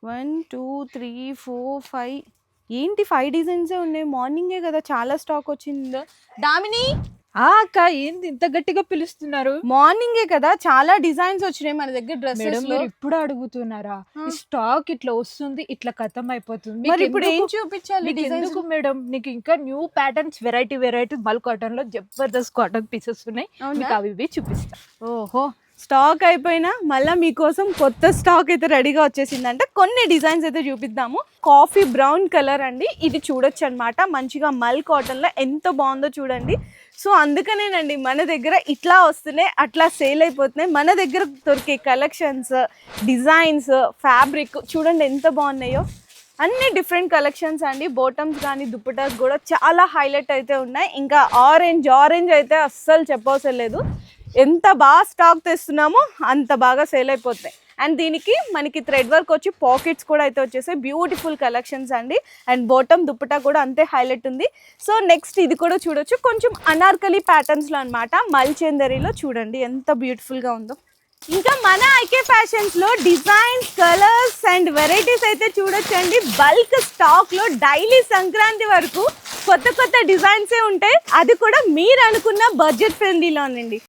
1 2 3 4 5 ఏంటి 5 డిజైన్సే ఉన్నాయి. మార్నింగే కదా చాలా స్టాక్ వచ్చింది. దామిని అక్క ఏంది ఇంత గట్టిగా పిలుస్తున్నారు? మార్నింగే కదా చాలా డిజైన్స్ వచ్చినాయి మన దగ్గర మేడం డ్రెస్సెస్ లో. మీరు ఇప్పుడు అడుగుతున్నారా? ఈ స్టాక్ ఇట్లా వస్తుంది, ఇట్లా ఖతం అయిపోతుంది. మరి ఇప్పుడు ఏం చూపించాలి డిజైన్స్? ఎందుకు మేడం, నీకు ఇంకా న్యూ ప్యాటర్న్స్ వెరైటీ మల్ కాటన్ లో జబర్దస్త్ కాటన్ పీసెస్ ఉన్నాయి. మీకు అవి ఇవి చూపిస్తా. ఓహో, స్టాక్ అయిపోయినా మళ్ళీ మీకోసం కొత్త స్టాక్ అయితే రెడీగా వచ్చేసిందంటే కొన్ని డిజైన్స్ అయితే చూపిద్దాము. కాఫీ బ్రౌన్ కలర్ అండి, ఇది చూడొచ్చు అనమాట. మంచిగా మల్ కాటన్లో ఎంత బాగుందో చూడండి. సో అందుకనేనండి మన దగ్గర ఇట్లా వస్తున్నాయి, అట్లా సేల్ అయిపోతున్నాయి. మన దగ్గర దొరికే కలెక్షన్స్, డిజైన్స్, ఫ్యాబ్రిక్ చూడండి ఎంత బాగున్నాయో. అన్ని డిఫరెంట్ కలెక్షన్స్ అండి. బాటమ్స్ కానీ దుప్పటాస్ కూడా చాలా హైలైట్ అయితే ఉన్నాయి. ఇంకా ఆరెంజ్ అయితే అస్సలు చెప్పవసరం లేదు. ఎంత బాగా స్టాక్ తెస్తున్నామో అంత బాగా సేల్ అయిపోతాయి. అండ్ దీనికి మనకి థ్రెడ్ వర్క్ వచ్చి పాకెట్స్ కూడా అయితే వచ్చేసాయి. బ్యూటిఫుల్ కలెక్షన్స్ అండి. అండ్ బాటమ్ దుప్పటా కూడా అంతే హైలైట్ ఉంది. సో నెక్స్ట్ ఇది కూడా చూడొచ్చు, కొంచెం అనార్కలి ప్యాటర్న్స్లో అనమాట. మల్చందరిలో చూడండి ఎంత బ్యూటిఫుల్గా ఉందో. ఇంకా మన ఐకే ఫ్యాషన్స్ లో డిజైన్స్, కలర్స్ అండ్ వెరైటీస్ అయితే చూడొచ్చండి. బల్క్ స్టాక్ లో డైలీ సంక్రాంతి వరకు కొత్త డిజైన్సే ఉంటాయి. అది కూడా మీరు అనుకున్న బడ్జెట్ ఫ్రెండ్లీలోనండి.